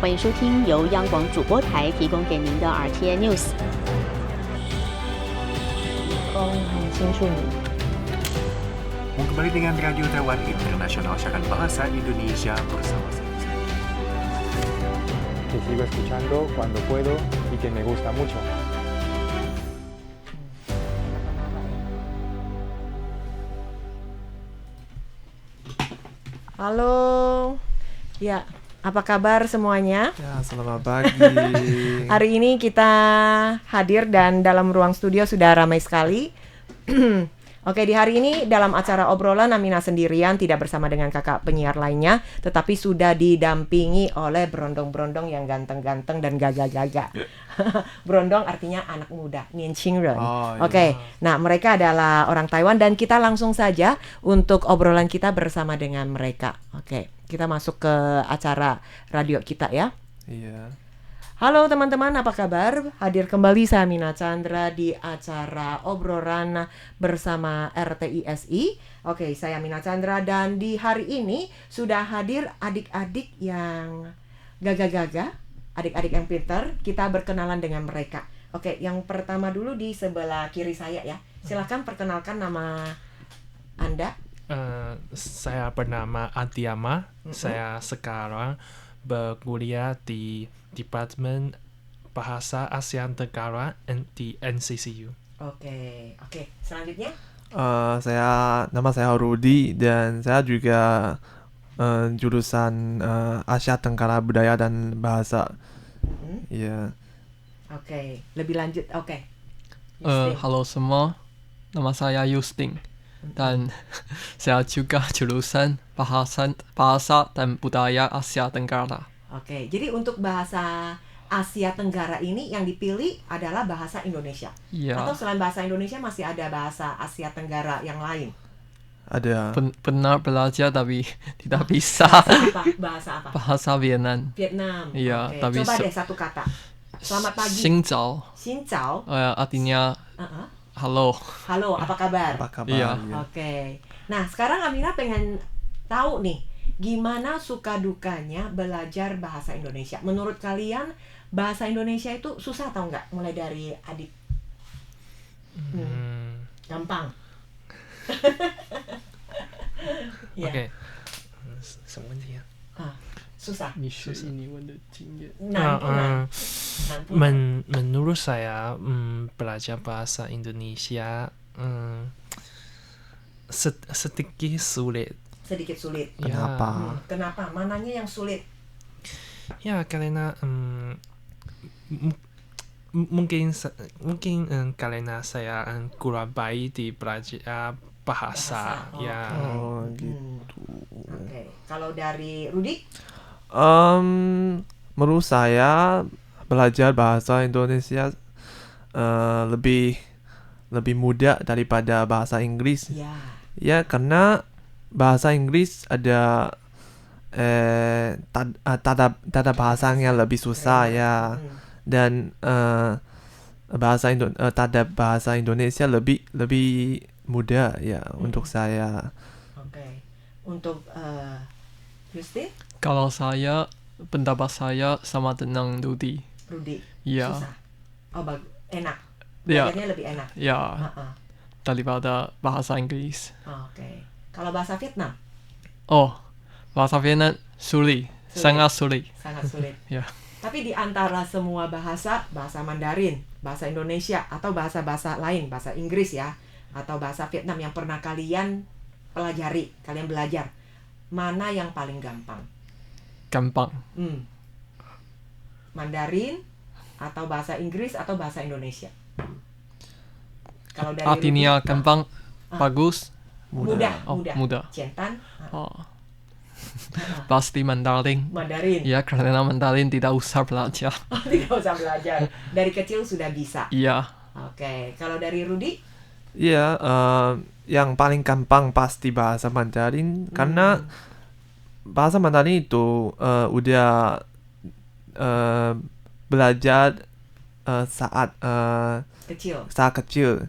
欢迎收听由央广主播台提供给您的 RTI News。很清楚你。Kembali dengan Radio Taiwan Internasional, siaran bahasa Indonesia bersama saya. Que sigo escuchando cuando puedo y que me gusta mucho. Halo, ya, apa kabar semuanya? Ya, selamat pagi. Hari ini kita hadir dan dalam ruang studio sudah ramai sekali. Oke, di hari ini dalam acara obrolan Amina sendirian, tidak bersama dengan kakak penyiar lainnya, tetapi sudah didampingi oleh berondong-berondong yang ganteng-ganteng dan gagah-gagah. Berondong artinya anak muda, nianqingren. Oh, iya. Oke, nah mereka adalah orang Taiwan dan kita langsung saja untuk obrolan kita bersama dengan mereka. Oke, kita masuk ke acara radio kita ya. Iya. Halo teman-teman, apa kabar? Hadir kembali saya Mina Chandra di acara obrolan bersama RTISI. Oke, saya Mina Chandra dan di hari ini sudah hadir adik-adik yang gagah-gagah, adik-adik yang pintar. Kita berkenalan dengan mereka. Oke, yang pertama dulu di sebelah kiri saya ya. Silakan perkenalkan nama Anda. Saya bernama Adiama. Saya sekarang berkuliah di Departemen Bahasa Asia Tenggara di NCCU. Oke. Selanjutnya? Nama saya Rudi dan saya juga jurusan Asia Tenggara Budaya dan Bahasa. Iya. Oke, lebih lanjut. Oke. Halo semua, nama saya Yustin dan saya juga jurusan Bahasa dan Budaya Asia Tenggara. Oke, jadi untuk bahasa Asia Tenggara ini yang dipilih adalah bahasa Indonesia. Iya. Atau selain bahasa Indonesia masih ada bahasa Asia Tenggara yang lain? Ada. Benar belajar tapi tidak bisa. Bahasa apa? Bahasa Vietnam. Vietnam. Iya, Oke. tapi Coba deh satu kata. Selamat pagi. Xin chào. Xin chào. Artinya halo. Halo, apa kabar? Apa kabar? Iya. Oke. Nah, sekarang Amina pengen tahu nih, gimana suka dukanya belajar bahasa Indonesia? Menurut kalian bahasa Indonesia itu susah atau enggak? Mulai dari adik. Gampang. Ya. OK，什么问题啊？ Susah. 你学印尼文的经验。 Menurut saya belajar bahasa Indonesia sedikit sulit. Sedikit sulit. Kenapa? Kenapa? Mananya yang sulit? Ya karena mungkin karena saya kurang baik di belajar bahasa. Ya. Oh, gitu. Oke. Kalau dari Rudi? Menurut saya belajar bahasa Indonesia lebih mudah daripada bahasa Inggris. Ya. Ya, karena bahasa Inggris ada tata bahasanya lebih susah ya, dan tata bahasa Indonesia lebih mudah ya untuk saya. Oke. Untuk Justin? Kalau saya, pendapat saya sama dengan Rudi. Iya. Susah. Oh, enak. Ya. Belajarnya lebih enak. Ya. Daripada bahasa Inggris. Oke. Kalau bahasa Vietnam? Oh, bahasa Vietnam sulit. Sangat sulit. Sangat sulit. Ya. Tapi di antara semua bahasa Mandarin, bahasa Indonesia, atau bahasa-bahasa lain, bahasa Inggris ya, atau bahasa Vietnam yang pernah kalian pelajari, kalian belajar, mana yang paling gampang? Gampang. Mandarin, atau bahasa Inggris, atau bahasa Indonesia? Kalau dari Artinya Rudi, gampang, bagus, mudah. mudah. Cientan? Pasti Mandarin. Ya, karena Mandarin tidak usah belajar. Tidak usah belajar. Dari kecil sudah bisa. Iya. Oke. Kalau dari Rudi? Iya, yang paling gampang pasti bahasa Mandarin, karena bahasa Mandarin itu udah belajar saat Kecil.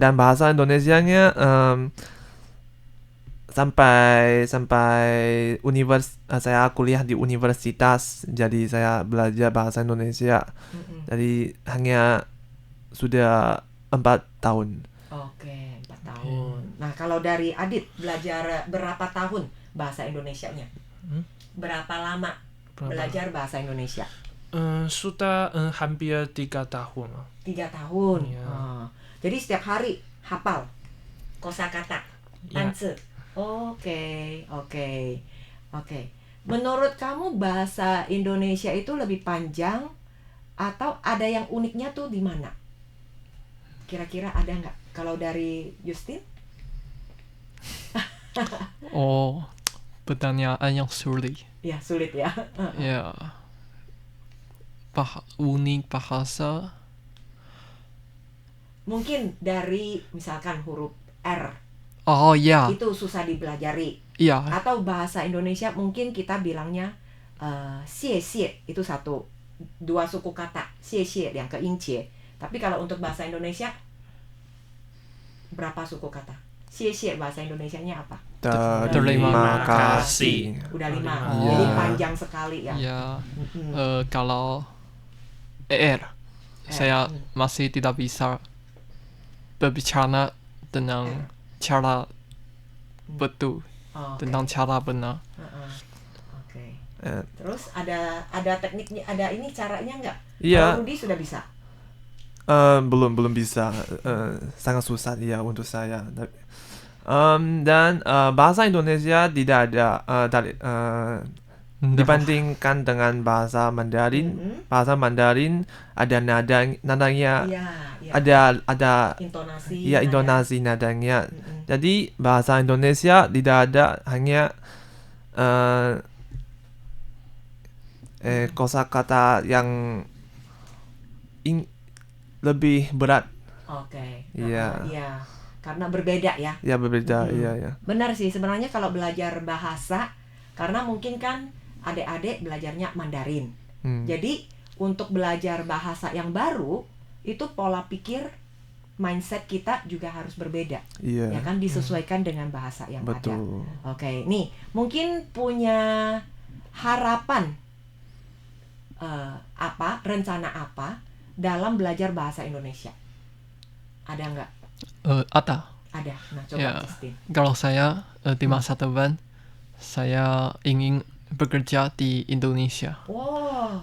dan bahasa Indonesianya sampai saya kuliah di universitas, jadi saya belajar bahasa Indonesia. Jadi hanya sudah 4 tahun. Oke, 4 tahun. Nah, kalau dari Adit belajar berapa tahun bahasa Indonesianya? Berapa lama belajar bahasa Indonesia? Sudah hampir 3 tahun. 3 tahun. Iya. Jadi setiap hari hafal kosakata, Iya. tanse. Oke. Menurut kamu bahasa Indonesia itu lebih panjang atau ada yang uniknya tuh di mana? Kira-kira ada nggak? Kalau dari Justin? Oh, pertanyaan yang sulit. Ya sulit ya. Ya. Unik bahasa. Mungkin dari misalkan huruf R Oh ya, itu susah dipelajari. ya, Atau bahasa Indonesia mungkin kita bilangnya xie xie, itu satu, 2 suku kata, xie xie yang ke incie. Tapi kalau untuk bahasa Indonesia berapa suku kata? Xie xie bahasa Indonesianya apa? Terima kasih. Udah 5. Iya. Jadi panjang sekali ya. ya. Mm-mm. Kalau saya masih tidak bisa berbicara dengan cara betul, Oke. tentang cara benar. Heeh. Oke. Eh, Terus ada tekniknya, ada ini caranya nggak? Iya. Kalau Rudi sudah bisa. Belum bisa, sangat susah ya untuk saya. Dan bahasa Indonesia tidak ada dibandingkan dengan bahasa Mandarin. Bahasa Mandarin ada nadanya, Iya. ada Intonasi. ya nada. intonasi nadanya. Mm-mm. Jadi bahasa Indonesia tidak ada, hanya kosakata yang lebih berat. Oke. Iya. Iya. Karena berbeda ya. Ya berbeda, Mm-mm. iya. Benar sih sebenarnya kalau belajar bahasa, karena mungkin kan adik-adik belajarnya Mandarin. Jadi untuk belajar bahasa yang baru itu pola pikir, mindset kita juga harus berbeda. Iya. Ya kan, disesuaikan dengan bahasa yang ada. Betul. Oke, nih mungkin punya harapan rencana apa dalam belajar bahasa Indonesia? Ada nggak? Ada. Ada. Nah, coba Ya. Justin. Kalau saya di masa depan, saya ingin bekerja di Indonesia. Wow.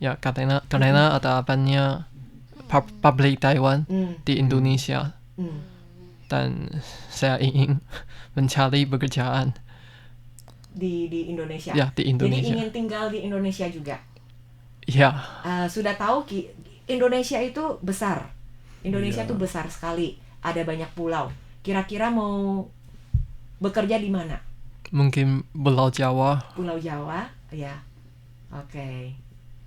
Ya, karena ada banyak publik Taiwan di Indonesia, dan saya ingin mencari pekerjaan Di Indonesia. ya di Jadi Indonesia. ingin tinggal di Indonesia juga. Ya, Sudah tahu Indonesia itu besar. Indonesia itu besar sekali. Ada banyak pulau. Kira-kira mau bekerja di mana? mungkin Pulau Jawa. Pulau Jawa, ya. Oke.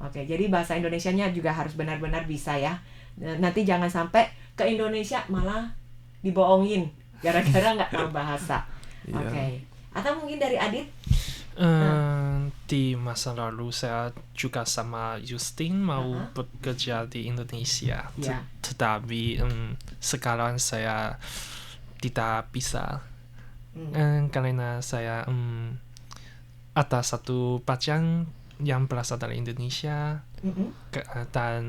Jadi bahasa Indonesianya juga harus benar-benar bisa ya. Nanti jangan sampai ke Indonesia malah dibohongin gara-gara nggak tahu bahasa. Iya. Oke. Atau mungkin dari Adit? Di masa lalu saya juga sama Justin mau bekerja di Indonesia. Ya. Tetapi sekarang saya tidak bisa. Karena saya ada satu pacar yang berasal dari Indonesia dan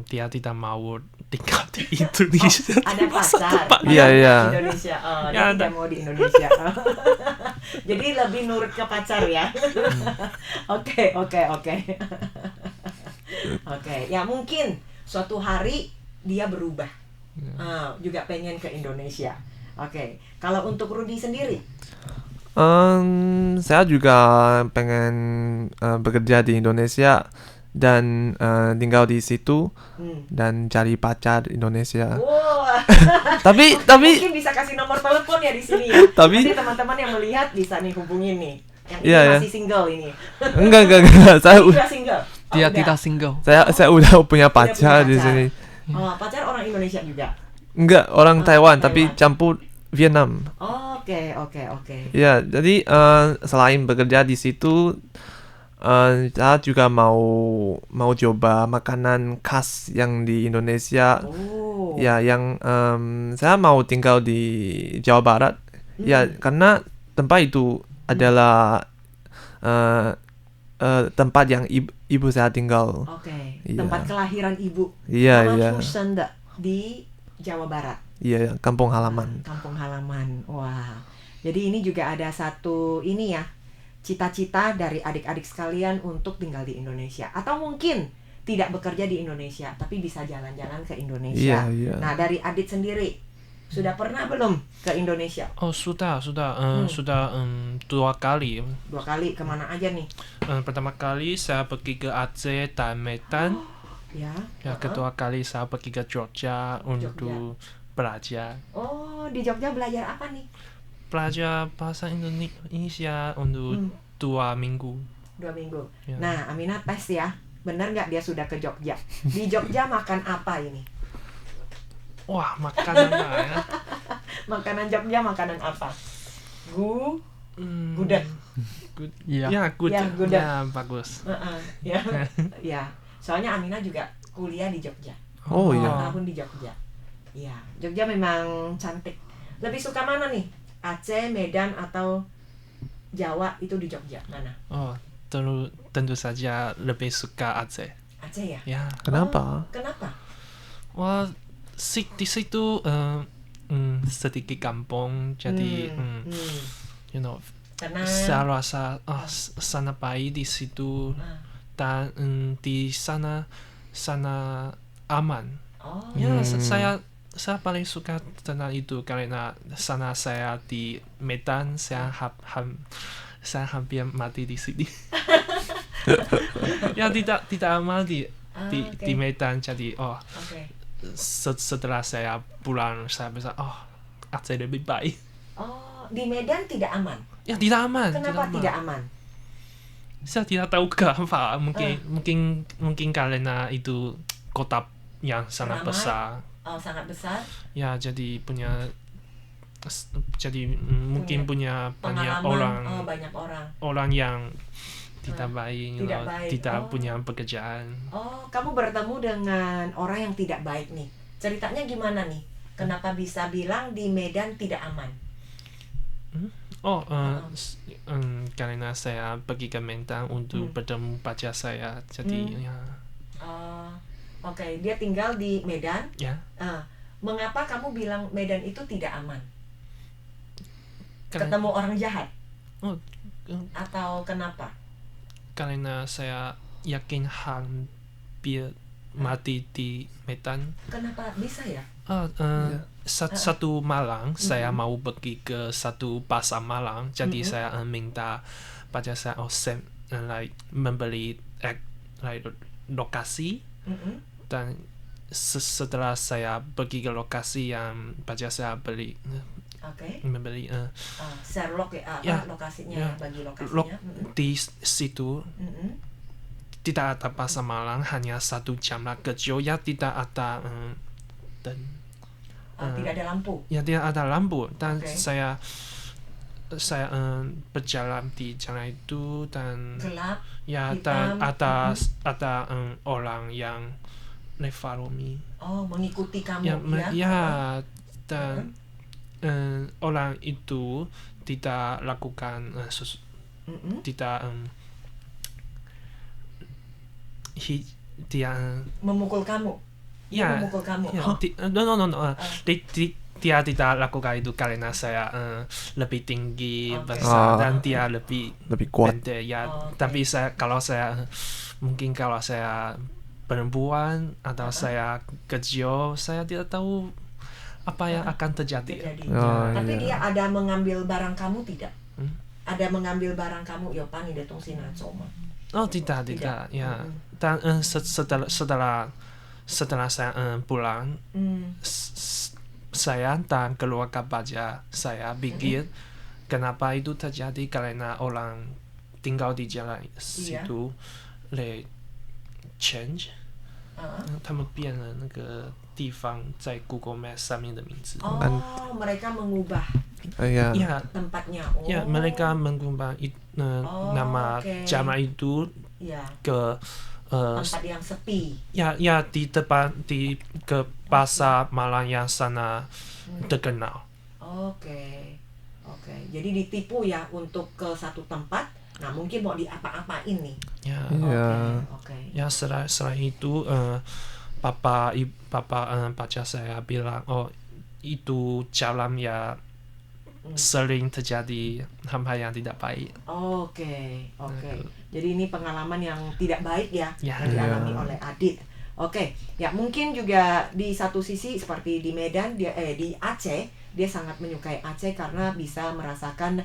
dia tidak mau tinggal di Indonesia. Ada pacar. Iya, iya. Di Indonesia. Oh, dia Ya, tidak mau di Indonesia. Jadi lebih nurut ke pacar ya. Oke. Oke, ya mungkin suatu hari dia berubah. Juga pengen ke Indonesia. Oke. Kalau untuk Rudi sendiri? Saya juga pengen bekerja di Indonesia dan tinggal di situ dan cari pacar Indonesia. Wah. Tapi Mungkin bisa kasih nomor telepon ya di sini ya. Tapi- Nanti teman-teman yang melihat bisa nih hubungin nih. Yang ini Iya, ya. masih single ini. enggak. Saya Ini sudah single. Oh, Dia udah. tidak single. saya udah punya pacar punya di pacar. sini. Oh, pacar orang Indonesia juga. Enggak, orang Taiwan tapi Taiwan. campur Vietnam. Oke. Ya, jadi selain bekerja di situ, saya juga mau coba makanan khas yang di Indonesia. Oh. Ya, yang saya mau tinggal di Jawa Barat. Ya, karena tempat itu adalah tempat yang ibu saya tinggal. Oke, Iya. tempat kelahiran ibu. Iya, Nama iya. Fusenda di Jawa Barat. Iya, kampung halaman. Kampung halaman. Wah. Jadi ini juga ada satu ini ya, cita-cita dari adik-adik sekalian untuk tinggal di Indonesia, atau mungkin tidak bekerja di Indonesia tapi bisa jalan-jalan ke Indonesia. Iya, iya. Nah, dari Adit sendiri sudah pernah belum ke Indonesia? Oh, sudah 2 kali. 2 kali, kemana aja nih? Pertama kali saya pergi ke Aceh dan Medan. Ya. Ya, kedua kali saya pergi ke Jogja untuk belajar. Oh, di Jogja belajar apa nih? Belajar bahasa Indonesia untuk 2 minggu. 2 minggu. Ya. Nah, Aminah tes ya. Benar nggak dia sudah ke Jogja? Di Jogja makan apa ini? Wah, makanan ya. Makanan Jogja makanan apa? Hmm, Gudeg. Iya. Ya, gudeg. Ya, gudeg. Ya, bagus. Ya. Ya. Soalnya Aminah juga kuliah di Jogja. Oh, 4 iya. tahun di Jogja. Iya, Jogja memang cantik. Lebih suka mana nih? Aceh, Medan atau Jawa itu di Jogja? Mana? Oh, tentu saja lebih suka Aceh. Aceh ya? Ya. Kenapa? Kenapa? Wah, di situ sedikit kampung, jadi you know, Karena saya rasa sangat baik di situ dan di sana aman. oh, Ya, saya paling suka tentang itu karena sana saya di Medan, saya hampir mati di sini. Ya, tidak aman di oke. Medan, jadi oke. setelah saya pulang saya bisa Aceh lebih baik. Oh, di Medan tidak aman. Ya, tidak aman. Kenapa tidak aman? Saya tidak tahu kenapa. Mungkin karena itu kota yang sangat Ramai. besar. Oh, sangat besar. Ya, jadi mungkin punya banyak Pengalaman. Banyak orang. orang yang tidak baik, Tidak baik. tidak Oh. punya pekerjaan. Oh, kamu bertemu dengan orang yang tidak baik nih. Ceritanya gimana nih? Kenapa bisa bilang di Medan tidak aman? Karena saya pergi ke Medan untuk bertemu pacar saya, jadi Oh, oke. Dia tinggal di Medan. ya. Mengapa kamu bilang Medan itu tidak aman? Karena- Ketemu orang jahat? Oh, Atau kenapa? karena saya yakin hampir mati di Medan. Kenapa bisa ya? Satu malam saya mau pergi ke satu pasar malam, jadi saya minta pacar saya membeli lokasi, dan setelah saya pergi ke lokasi yang pacar saya Oke. membeli Sherlock ya, Ya. lokasinya Ya. bagi lokasinya. di situ Mm-mm. tidak ada pasar malam, hanya 1 jam kecil, ya tidak ada dan Tidak ada lampu. ya tidak ada lampu, dan Oke. saya berjalan di jalan itu, dan Gelap. ya hitam. dan ada orang yang follow me, Oh, mengikuti kamu ya, ya? dan orang itu tidak lakukan Mm-mm. tidak dia Memukul kamu. ya Memukul kamu. ya, Oh, no. Dia tidak lakukan itu karena saya lebih tinggi, Oke. besar, dan dia lebih kuat. pendek, ya. Oh, oke. Tapi kalau saya perempuan atau saya kecil, saya tidak tahu apa yang akan terjadi. terjadi. Oh, Tapi iya. dia ada mengambil barang kamu tidak? Hmm? Ada mengambil barang kamu, ya pani datang sinacoma. Oh, tidak, ya. Dan setelah saya pulang, saya dan keluarga pacar saya pikir kenapa itu terjadi, karena orang tinggal di jalan situ change， 他们变了那个地方在 Google Map 上面的名字。 Oh, mereka mengubah Ya. Ya, tempatnya. Oh. ya, mereka mengubah nama oke. jalan itu Ya. ke tempat yang sepi. ya di ke pasar Malang yang sana terkenal. Oke. Jadi ditipu ya untuk ke satu tempat. Nah, mungkin mau diapa-apain nih. Ya, Iya. Oke. ya selain itu pacar saya bilang, oh itu jalan ya sering terjadi hal-hal yang tidak baik. Oke. Jadi ini pengalaman yang tidak baik ya Ya. yang dialami oleh Adit. Oke, ya mungkin juga di satu sisi seperti di Medan, di Aceh, dia sangat menyukai Aceh karena bisa merasakan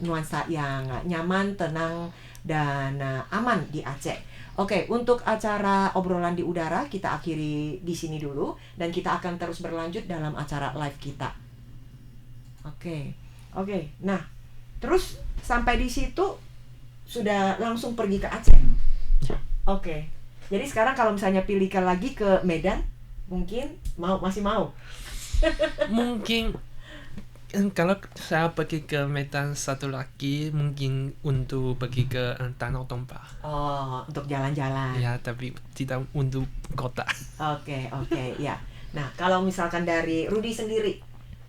nuansa yang nyaman, tenang, dan aman di Aceh. Oke, untuk acara obrolan di udara kita akhiri di sini dulu dan kita akan terus berlanjut dalam acara live kita. Oke. Nah, terus sampai di situ sudah langsung pergi ke Aceh. Oke. Jadi sekarang kalau misalnya pilihkan lagi ke Medan, mungkin masih mau. Mungkin kalau saya pergi ke Medan satu lagi, mungkin untuk pergi ke Danau Toba. Oh, untuk jalan-jalan. Ya, tapi tidak untuk kota. Oke, ya. Nah, kalau misalkan dari Rudy sendiri,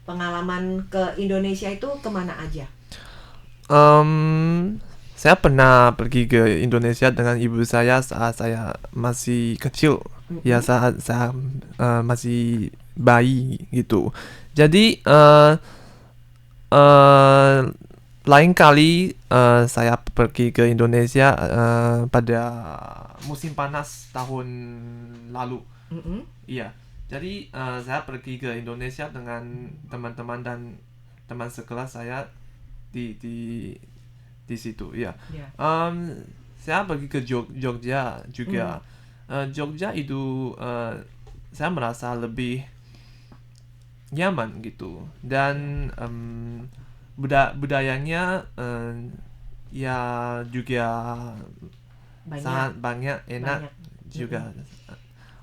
pengalaman ke Indonesia itu kemana aja? Saya pernah pergi ke Indonesia dengan ibu saya saat saya masih kecil, ya saat saya masih bayi gitu. Jadi lain kali saya pergi ke Indonesia pada musim panas tahun lalu. Iya. Jadi saya pergi ke Indonesia dengan teman-teman dan teman sekelas saya di situ, ya. Saya pergi ke Jogja juga. Jogja itu saya merasa lebih nyaman gitu, dan budayanya ya juga sangat banyak, enak juga.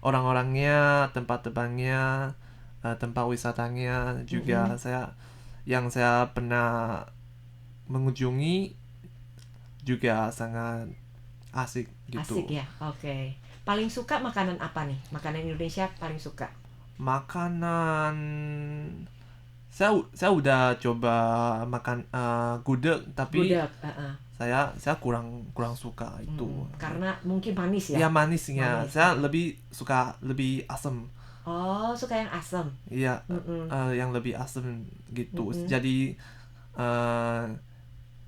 Orang-orangnya, tempat-tempatnya, tempat wisatanya juga yang saya pernah mengunjungi juga sangat asik gitu. Asik ya, oke. Paling suka makanan apa nih? Makanan Indonesia paling suka? Makanan saya udah coba makan gudeg, tapi saya kurang suka itu. Karena mungkin manis ya? Ya, manisnya. Saya lebih suka lebih asam. Oh, suka yang asam? Iya, yang lebih asam gitu. Jadi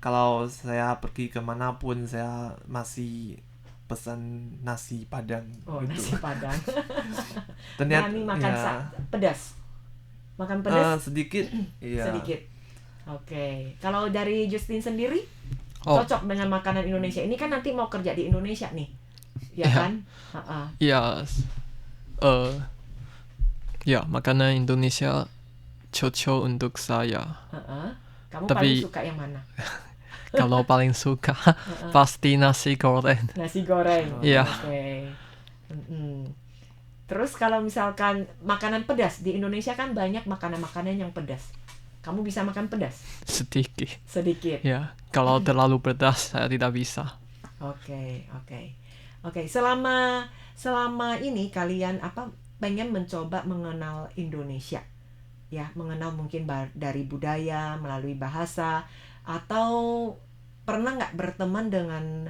kalau saya pergi kemanapun, saya masih pesan nasi Padang. Oh, gitu. nasi Padang. Ternyata Berani makan pedas? Makan pedas? Sedikit. Iya. Sedikit. Oke. Kalau dari Justin sendiri, cocok dengan makanan Indonesia. Ini kan nanti mau kerja di Indonesia nih, ya kan? Iya. Ya, makanan Indonesia cocok untuk saya. Kamu paling suka yang mana? Kalau paling suka pasti nasi goreng. Nasi goreng. Iya. Oke. Terus kalau misalkan makanan pedas di Indonesia kan banyak makanan-makanan yang pedas. Kamu bisa makan pedas? Sedikit. Ya, kalau terlalu pedas saya tidak bisa. Oke. Selama ini kalian pengen mencoba mengenal Indonesia? Ya, mengenal mungkin dari budaya, melalui bahasa, atau pernah nggak berteman dengan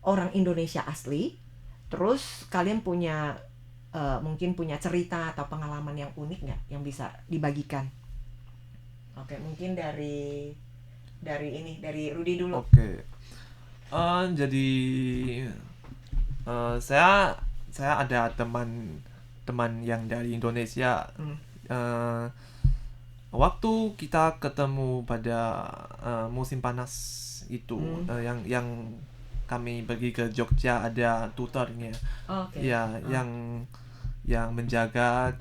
orang Indonesia asli, terus kalian punya mungkin punya cerita atau pengalaman yang unik nggak yang bisa dibagikan? Oke, mungkin dari Rudy dulu. Oke. Jadi saya ada teman yang dari Indonesia. Waktu kita ketemu pada musim panas itu, yang kami pergi ke Jogja, ada tutornya, ya, yang menjaga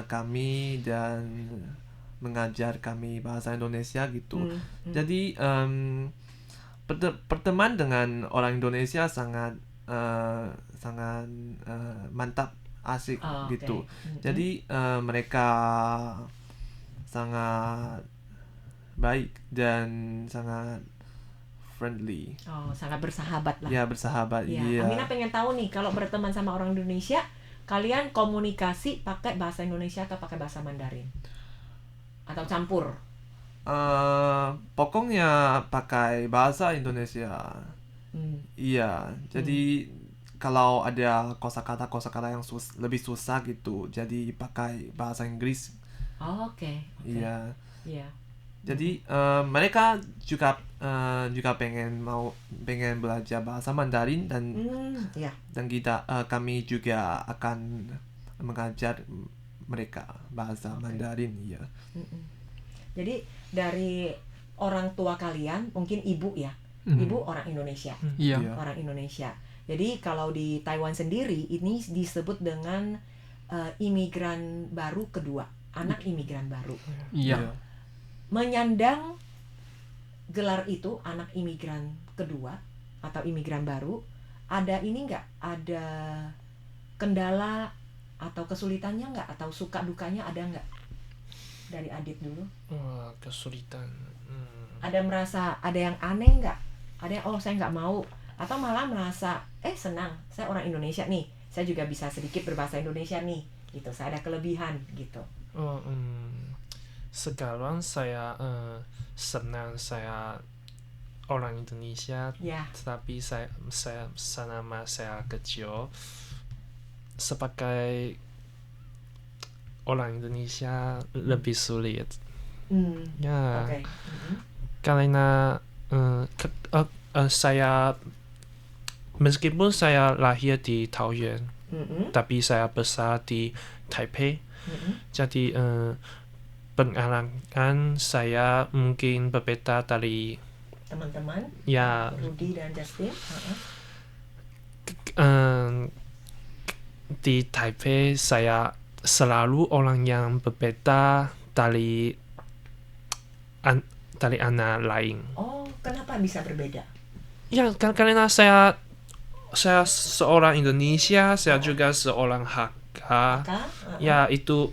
kami dan mengajar kami bahasa Indonesia gitu. Jadi berteman dengan orang Indonesia sangat mantap, asik gitu. Jadi mereka sangat baik dan sangat friendly. Oh, sangat bersahabat lah. Ya, bersahabat. Ya, Iya. Amina pengen tahu nih, kalau berteman sama orang Indonesia, kalian komunikasi pakai bahasa Indonesia atau pakai bahasa Mandarin? Atau campur? Pokoknya pakai bahasa Indonesia. Iya, jadi kalau ada kosakata yang lebih susah gitu, jadi pakai bahasa Inggris. Oh, oke. Iya. Iya. Jadi mereka juga pengen belajar bahasa Mandarin dan Iya. kami juga akan mengajar mereka bahasa Mandarin. Iya. Jadi dari orang tua kalian, mungkin ibu ya, ibu orang Indonesia, Iya. Iya. orang Indonesia. Jadi kalau di Taiwan sendiri ini disebut dengan imigran baru kedua, anak imigran baru. Iya. Menyandang gelar itu anak imigran kedua atau imigran baru, ada ini nggak? Ada kendala atau kesulitannya nggak? Atau suka dukanya ada nggak? Dari Adit dulu. Wah, kesulitan. Ada merasa ada yang aneh nggak? Ada yang saya nggak mau, atau malah merasa senang, saya orang Indonesia nih, saya juga bisa sedikit berbahasa Indonesia nih, gitu, saya ada kelebihan gitu. Sekarang saya senang saya orang Indonesia, Ya. tapi saya selama saya kecil sebagai orang Indonesia lebih sulit. Ya, Oke. karena saya meskipun saya lahir di Taoyuan, tapi saya besar di Taipei. Jadi pengalaman saya mungkin berbeda dari Teman-teman, ya Rudy dan Justin. di Taipei saya selalu orang yang berbeda dari anak lain. Oh, kenapa bisa berbeda? Ya, karena saya seorang Indonesia, saya juga seorang Hakka. Kan? Ya, itu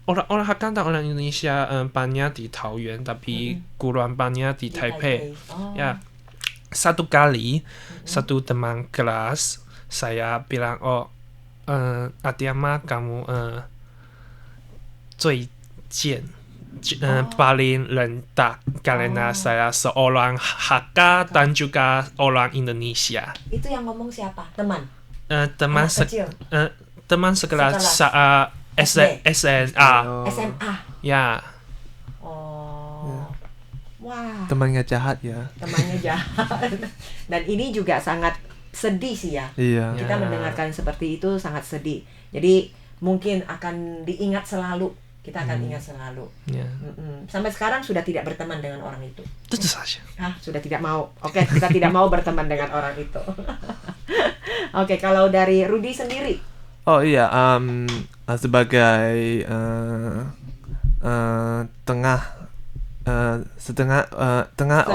orang Hakka dan orang Indonesia banyak di Taoyuan, tapi kurang banyak di Taipei. Oh. Ya, satu kali satu teman kelas saya bilang, Adiama kamu 最贱 paling rendah karena saya seorang Hakka dan juga orang Indonesia. Itu yang ngomong siapa? Teman? Teman Anak kecil? teman sekelas saat SD? SMA. SMA? Ya. Oh. Wah, Temannya jahat ya. temannya jahat. Dan ini juga sangat sedih sih ya. Iya. Kita mendengarkan seperti itu sangat sedih. Jadi mungkin akan diingat selalu. Kita akan ingat selalu. Ya. Sampai sekarang sudah tidak berteman dengan orang itu. Tentu saja. Sudah tidak mau. Oke, kita tidak mau berteman dengan orang itu. Oke, kalau dari Rudy sendiri. Oh iya, sebagai setengah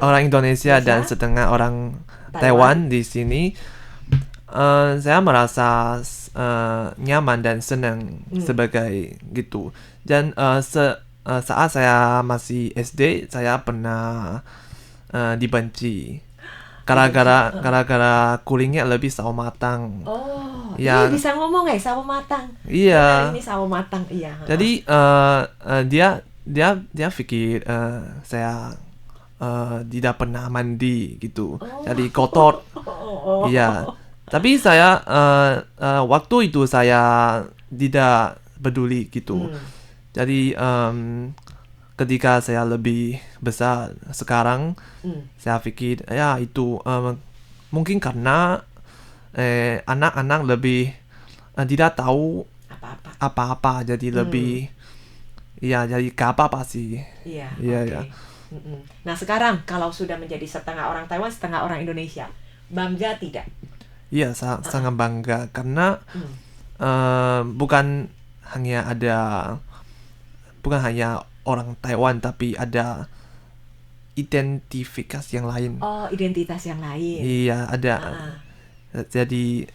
orang Indonesia dan setengah orang Taiwan di sini, saya merasa nyaman dan senang sebagai gitu. Dan saat saya masih SD, saya pernah dibenci gara-gara kulitnya lebih sawo matang. Oh, Ya. ini bisa ngomong sawo matang. Iya. Nah, ini sawo matang, iya. Jadi dia pikir saya tidak pernah mandi gitu. Jadi kotor. Iya. Tapi saya waktu itu saya tidak peduli gitu. Jadi ketika saya lebih besar sekarang, saya pikir ya itu mungkin karena anak-anak lebih tidak tahu apa-apa, jadi lebih ya jadi gak apa-apa sih. Iya. Iya, Oke. iya. Nah, sekarang kalau sudah menjadi setengah orang Taiwan, setengah orang Indonesia, bangga tidak? Iya, sangat bangga karena bukan hanya orang Taiwan, tapi ada identifikasi yang lain. Oh, identitas yang lain. Iya, ada. Jadi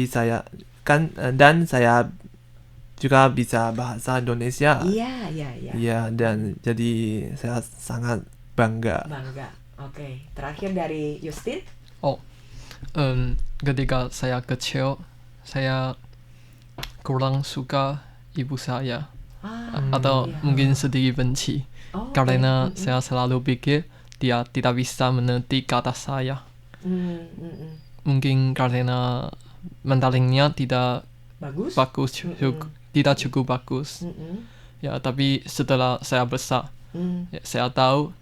saya kan dan saya juga bisa bahasa Indonesia. Iya. Iya, dan jadi saya sangat bangga. Oke, terakhir dari Justin. Ketika saya kecil, saya kurang suka ibu saya. Atau mungkin sedikit benci. Karena saya selalu pikir dia tidak bisa mengerti kata saya. Mungkin karena mentalingnya tidak bagus, tidak cukup bagus. Ya, tapi setelah saya besar, ya, saya tahu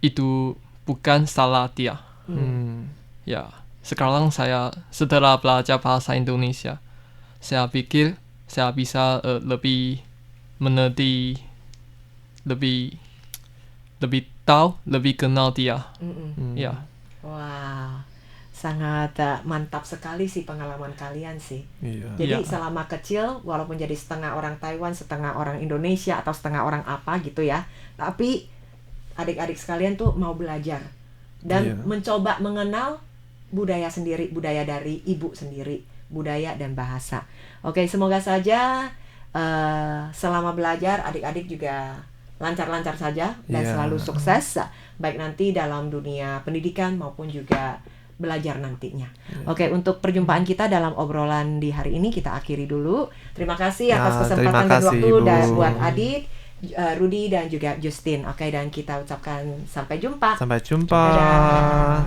itu bukan salah dia. Ya, sekarang saya setelah belajar bahasa Indonesia, saya pikir saya bisa lebih mengerti, lebih tahu, lebih kenal dia. Ya. Wah, sangat mantap sekali sih pengalaman kalian sih. Jadi selama kecil, walaupun jadi setengah orang Taiwan, setengah orang Indonesia, atau setengah orang apa gitu ya, tapi adik-adik sekalian tuh mau belajar dan mencoba mengenal budaya sendiri, budaya dari ibu sendiri, budaya dan bahasa. Oke, semoga saja selama belajar adik-adik juga lancar-lancar saja dan selalu sukses, baik nanti dalam dunia pendidikan maupun juga belajar nantinya. Oke, untuk perjumpaan kita dalam obrolan di hari ini kita akhiri dulu. Terima kasih atas kesempatan dan waktu buat Adit, Rudy dan juga Justin. Oke, dan kita ucapkan sampai jumpa. Sampai jumpa. Dadah.